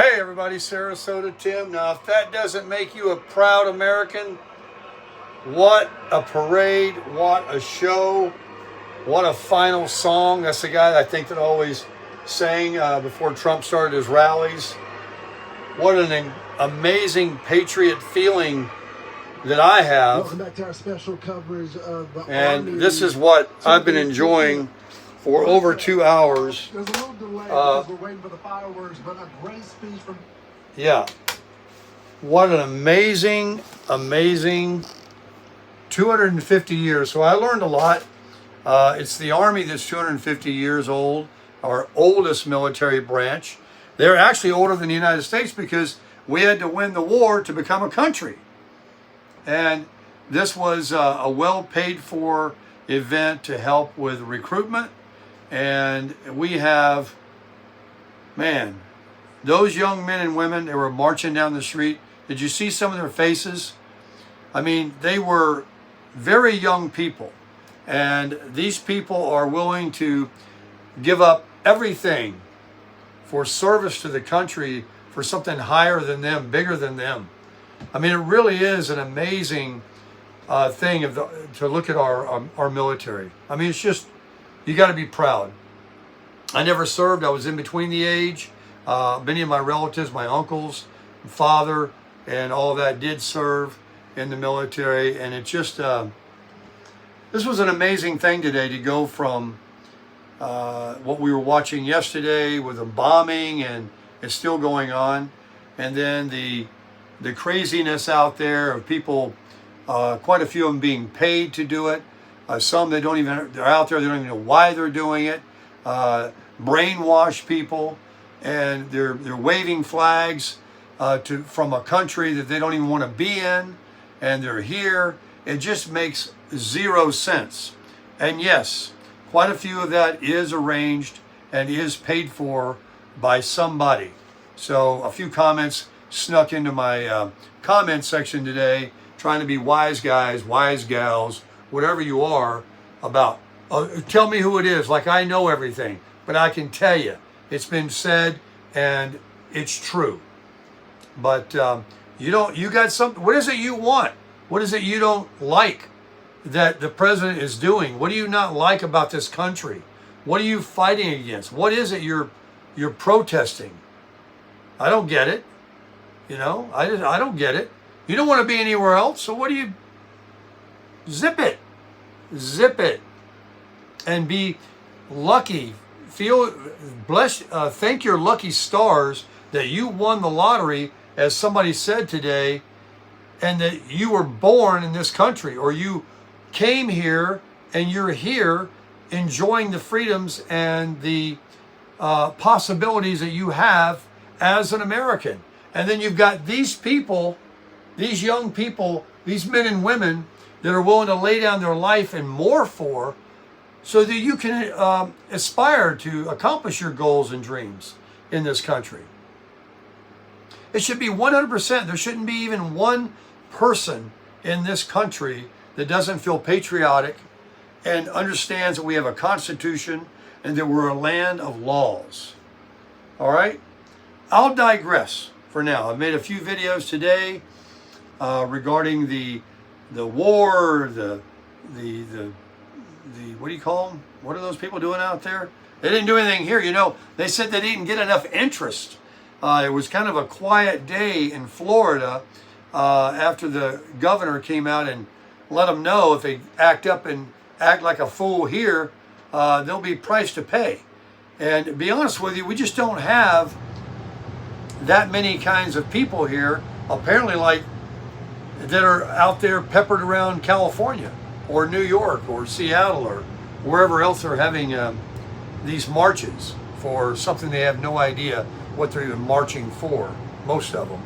Hey everybody, Sarasota Tim. Now if that doesn't make you a proud American, what a parade, what a show, what a final song. That's the guy I think that always sang before Trump started his rallies. What an amazing patriot feeling that I have. Welcome back to our special coverage of the And this is what I've been enjoying for over 2 hours. There's a little delay because we're waiting for the fireworks, but a great speech from... Yeah. What an amazing 250 years. So I learned a lot. It's the Army that's 250 years old, our oldest military branch. They're actually older than the United States because we had to win the war to become a country. And this was a well paid for event to help with recruitment. And we have, man, those young men and women, they were marching down the street. Did you see some of their faces? I mean, they were very young people. And these people are willing to give up everything for service to the country for something higher than them, bigger than them. I mean, it really is an amazing thing to look at our military. I mean, it's just, you got to be proud. I never served. I was in between the age. Many of my relatives, my uncles, father, and all of that did serve in the military. And it just, this was an amazing thing today to go from what we were watching yesterday with the bombing, and it's still going on. And then the craziness out there of people, quite a few of them being paid to do it. Some they're out there, they don't even know why they're doing it. Brainwash people, and they're waving flags from a country that they don't even want to be in, and they're here. It just makes zero sense. And yes, quite a few of that is arranged and is paid for by somebody. So a few comments snuck into my comment section today, trying to be wise guys, wise gals, whatever you are, about tell me who it is, like I know everything, but I can tell you it's been said and it's true. But you got something. What is it you want? What is it you don't like that the president is doing? What do you not like about this country? What are you fighting against? What is it you're protesting? I don't get it. You know, I don't get it. You don't want to be anywhere else, so what do you... Zip it. Zip it. And be lucky. Feel blessed. Thank your lucky stars that you won the lottery, as somebody said today, and that you were born in this country, or you came here and you're here enjoying the freedoms and the possibilities that you have as an American. And then you've got these people, these young people, these men and women that are willing to lay down their life and more for, so that you can aspire to accomplish your goals and dreams in this country. It should be 100%. There shouldn't be even one person in this country that doesn't feel patriotic and understands that we have a constitution and that we're a land of laws. All right? I'll digress for now. I've made a few videos today regarding the war, the what do you call them? What are those people doing out there? They didn't do anything here. You know, they said they didn't get enough interest. It was kind of a quiet day in Florida after the governor came out and let them know if they act up and act like a fool here, there'll be a price to pay. And to be honest with you, we just don't have that many kinds of people here, apparently, like that are out there peppered around California or New York or Seattle or wherever else they're having these marches for something they have no idea what they're even marching for. Most of them,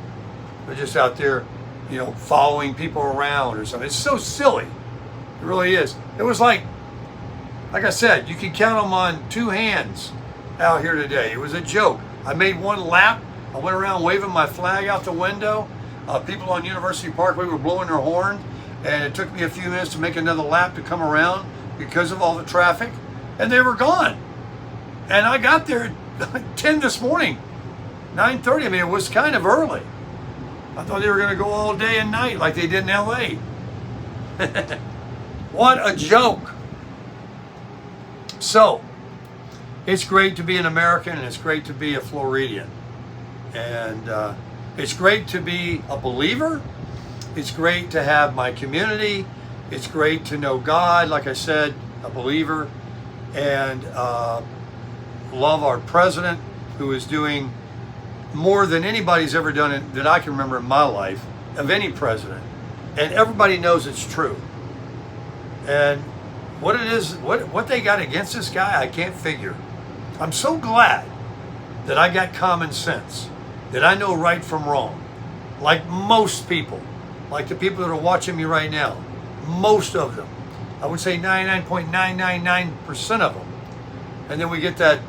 they're just out there, you know, following people around or something. It's so silly. It really is. It was like I said, you can count them on two hands out here today. It was a joke. I made one lap. I went around waving my flag out the window. People on University Parkway were blowing their horn, and it took me a few minutes to make another lap to come around because of all the traffic, and they were gone. And I got there at 10 this morning. 9:30. I mean, it was kind of early. I thought they were going to go all day and night like they did in LA. What a joke. So, it's great to be an American, and it's great to be a Floridian. And it's great to be a believer. It's great to have my community. It's great to know God, like I said, a believer. And love our president, who is doing more than anybody's ever done it, that I can remember in my life, of any president. And everybody knows it's true. And what it is, what they got against this guy, I can't figure. I'm so glad that I got common sense, that I know right from wrong. Like most people, like the people that are watching me right now, most of them. I would say 99.999% of them. And then we get that,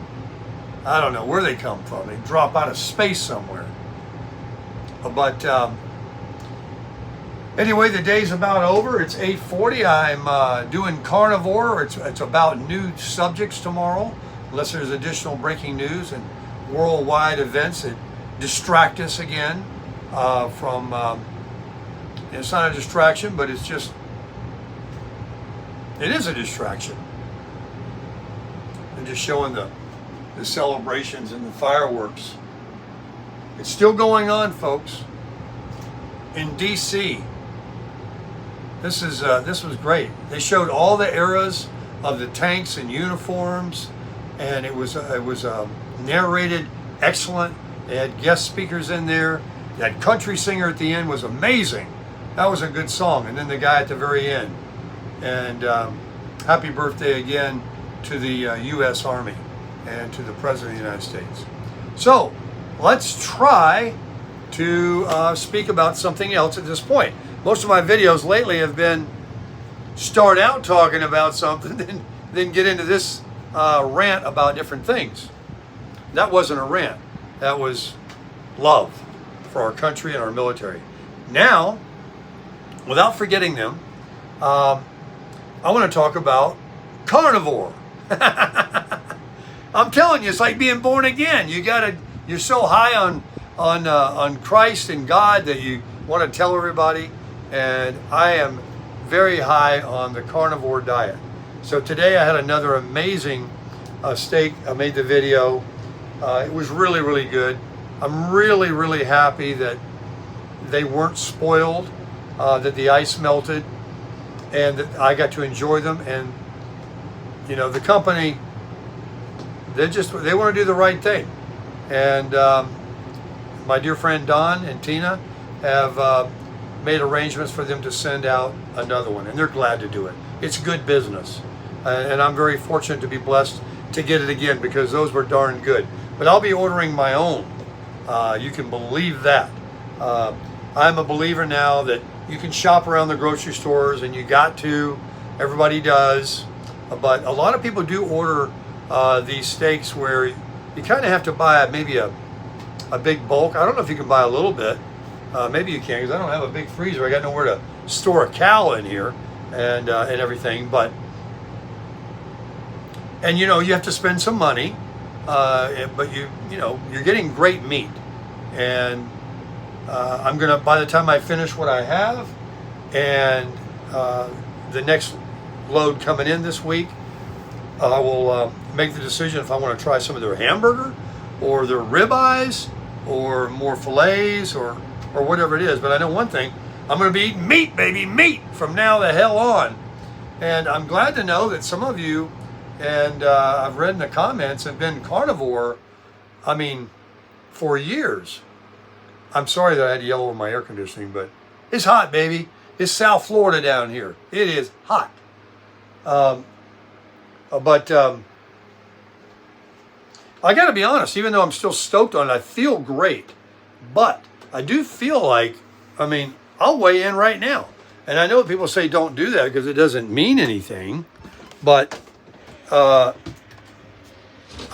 I don't know where they come from. They drop out of space somewhere. But anyway, the day's about over. It's 8:40. I'm doing carnivore. It's about new subjects tomorrow, unless there's additional breaking news and worldwide events that distract us again from. It's not a distraction, but it's just. It is a distraction. And just showing the celebrations and the fireworks. It's still going on, folks. In DC. This was great. They showed all the eras of the tanks and uniforms, and it was narrated excellent. They had guest speakers in there. That country singer at the end was amazing. That was a good song. And then the guy at the very end. And happy birthday again to the U.S. Army and to the President of the United States. So let's try to speak about something else at this point. Most of my videos lately have been start out talking about something, then get into this rant about different things. That wasn't a rant. That was love for our country and our military. Now, without forgetting them, I want to talk about carnivore. I'm telling you, it's like being born again. You're so high on Christ and God that you want to tell everybody. And I am very high on the carnivore diet. So today I had another amazing steak. I made the video. It was really, really good. I'm really, really happy that they weren't spoiled, that the ice melted, and that I got to enjoy them. And you know, the company, they want to do the right thing. And my dear friend Don and Tina have made arrangements for them to send out another one, and they're glad to do it. It's good business, and I'm very fortunate to be blessed to get it again, because those were darn good. But I'll be ordering my own. You can believe that. I'm a believer now that you can shop around the grocery stores, and you got to. Everybody does. But a lot of people do order these steaks where you kind of have to buy maybe a big bulk. I don't know if you can buy a little bit. Maybe you can, because I don't have a big freezer. I got nowhere to store a cow in here and everything. But you know, you have to spend some money. But you're getting great meat. And I'm gonna, by the time I finish what I have, and the next load coming in this week, I will make the decision if I want to try some of their hamburger or their ribeyes or more fillets or whatever it is. But I know one thing, I'm going to be eating meat, baby, meat from now the hell on. And I'm glad to know that some of you, and I've read in the comments, have been carnivore, I mean, for years. I'm sorry that I had to yell over my air conditioning, but it's hot, baby. It's South Florida down here. It is hot. But I got to be honest, even though I'm still stoked on it, I feel great. But I do feel like, I mean, I'll weigh in right now. And I know people say don't do that because it doesn't mean anything. But I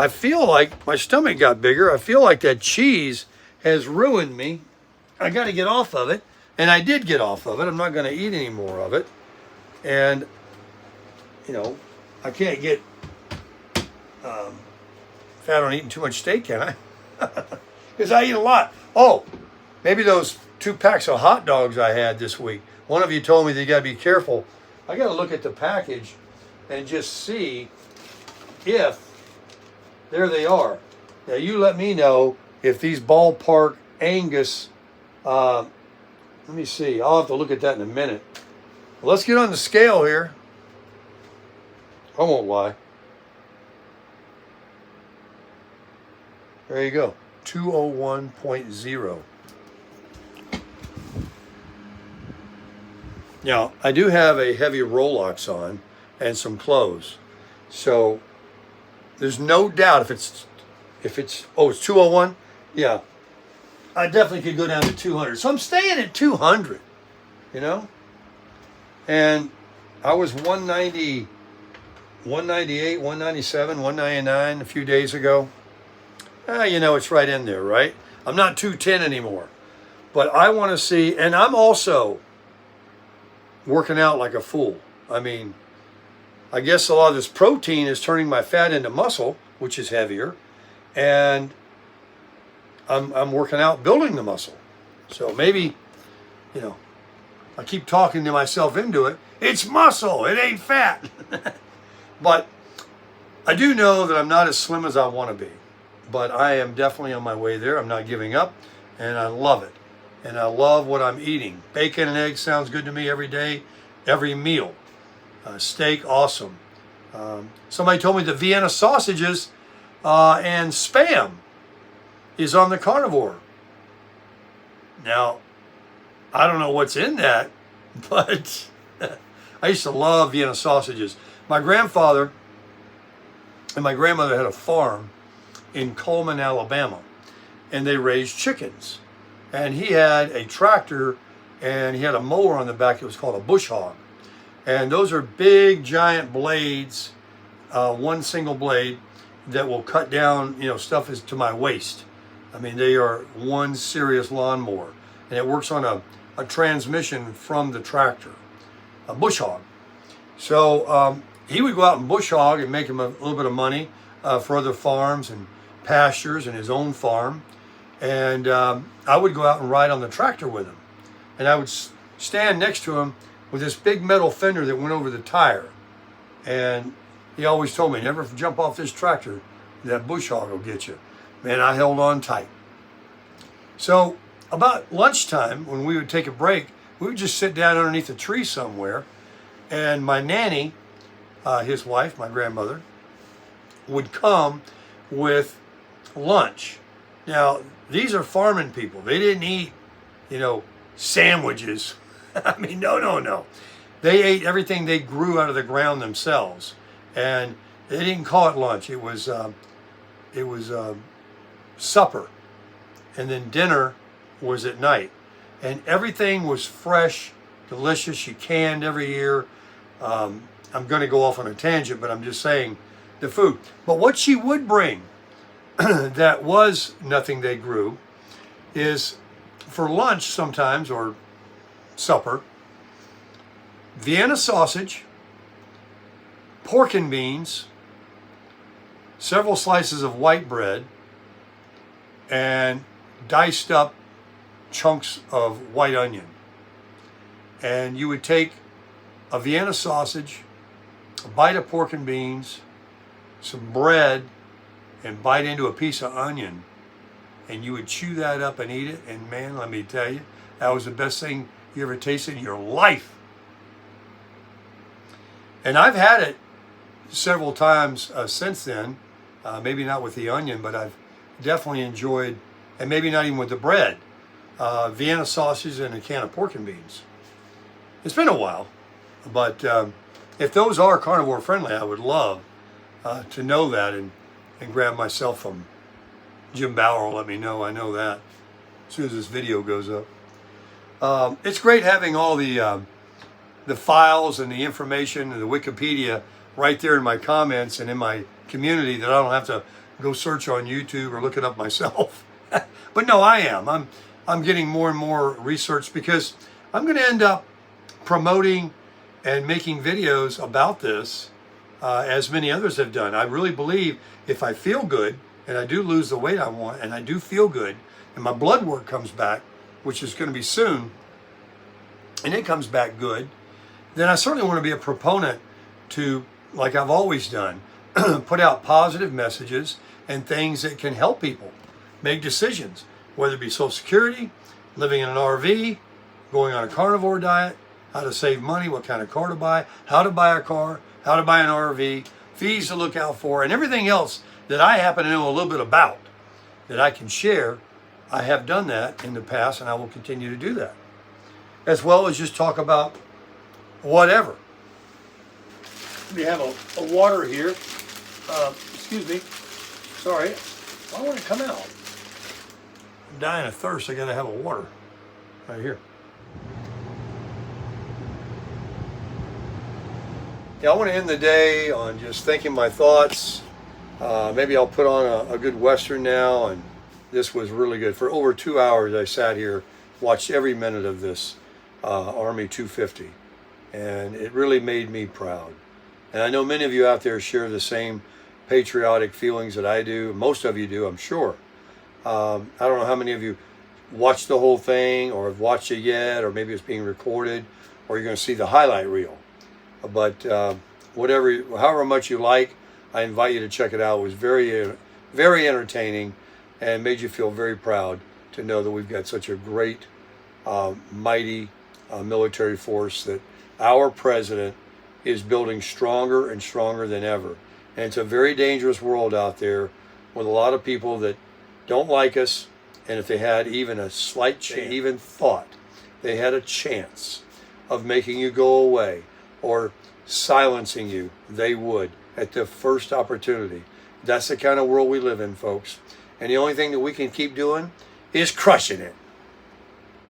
feel like my stomach got bigger. I feel like that cheese has ruined me. I got to get off of it. And I did get off of it. I'm not going to eat any more of it. And, you know, I can't get fat on eating too much steak, can I? because I eat a lot. Oh, maybe those 2 packs of hot dogs I had this week. One of you told me that you got to be careful. I got to look at the package and just see if there they are. Now you let me know if these ballpark Angus. Let me see. I'll have to look at that in a minute. Well, let's get on the scale here. I won't lie. There you go. 201.0. Now, I do have a heavy Rolex on and some clothes. So there's no doubt if it's it's 201, yeah. I definitely could go down to 200. So I'm staying at 200, you know? And I was 190, 198, 197, 199 a few days ago. You know, it's right in there, right? I'm not 210 anymore. But I want to see, and I'm also working out like a fool. I mean, I guess a lot of this protein is turning my fat into muscle, which is heavier. And I'm working out building the muscle. So maybe, you know, I keep talking to myself into it. It's muscle, it ain't fat. But I do know that I'm not as slim as I want to be. But I am definitely on my way there. I'm not giving up. And I love it. And I love what I'm eating. Bacon and eggs sounds good to me every day, every meal. Steak, awesome. Somebody told me the Vienna sausages and Spam is on the carnivore. Now, I don't know what's in that, but I used to love Vienna sausages. My grandfather and my grandmother had a farm in Coleman, Alabama, and they raised chickens. And he had a tractor and he had a mower on the back. It was called a bush hog. And those are big, giant blades, one single blade that will cut down, you know, stuff is to my waist. I mean, they are one serious lawnmower. And it works on a transmission from the tractor, a bush hog. So he would go out and bush hog and make him a little bit of money for other farms and pastures and his own farm. And I would go out and ride on the tractor with him. And I would stand next to him with this big metal fender that went over the tire. And he always told me, never jump off this tractor. That bush hog will get you. Man, I held on tight. So about lunchtime, when we would take a break, we would just sit down underneath a tree somewhere. And my nanny, his wife, my grandmother, would come with lunch. Now, these are farming people. They didn't eat, you know, sandwiches. I mean, no. They ate everything they grew out of the ground themselves. And they didn't call it lunch. It was supper. And then dinner was at night. And everything was fresh, delicious. She canned every year. I'm going to go off on a tangent, but I'm just saying the food. But what she would bring that was nothing they grew is for lunch sometimes, or supper, Vienna sausage, pork and beans, several slices of white bread, and diced up chunks of white onion. And you would take a Vienna sausage, a bite of pork and beans, some bread, and bite into a piece of onion, and you would chew that up and eat it. And man, let me tell you, that was the best thing you ever tasted in your life. And I've had it several times since then, maybe not with the onion, but I've definitely enjoyed, and maybe not even with the bread, Vienna sausage and a can of pork and beans. It's been a while, but if those are carnivore friendly, I would love to know that and grab myself some. Jim Bauer will let me know. I know that as soon as this video goes up. It's great having all the files and the information and the Wikipedia right there in my comments and in my community, that I don't have to go search on YouTube or look it up myself. But no, I am. I'm getting more and more research, because I'm going to end up promoting and making videos about this, as many others have done. I really believe if I feel good and I do lose the weight I want, and I do feel good, and my blood work comes back, which is going to be soon, and it comes back good, then I certainly want to be a proponent to, like I've always done, put out positive messages and things that can help people make decisions, whether it be Social Security, living in an RV, going on a carnivore diet, how to save money, what kind of car to buy, how to buy a car, how to buy an RV, fees to look out for, and everything else that I happen to know a little bit about that I can share. I have done that in the past, and I will continue to do that, as well as just talk about whatever. We have a water here. Excuse me. Sorry. Why won't it come out? I'm dying of thirst. I gotta have a water right here. Yeah, I want to end the day on just thinking my thoughts. Maybe I'll put on a good Western now, and this was really good. For over 2 hours, I sat here, watched every minute of this Army 250, and it really made me proud. And I know many of you out there share the same patriotic feelings that I do. Most of you do, I'm sure. I don't know how many of you watched the whole thing or have watched it yet, or maybe it's being recorded, or you're going to see the highlight reel. But however much you like, I invite you to check it out. It was very, very entertaining and made you feel very proud to know that we've got such a great, mighty military force that our president is building stronger and stronger than ever. And it's a very dangerous world out there with a lot of people that don't like us, and if they had even a slight chance, even thought they had a chance of making you go away or silencing you, they would at the first opportunity. That's the kind of world we live in, folks. And the only thing that we can keep doing is crushing it.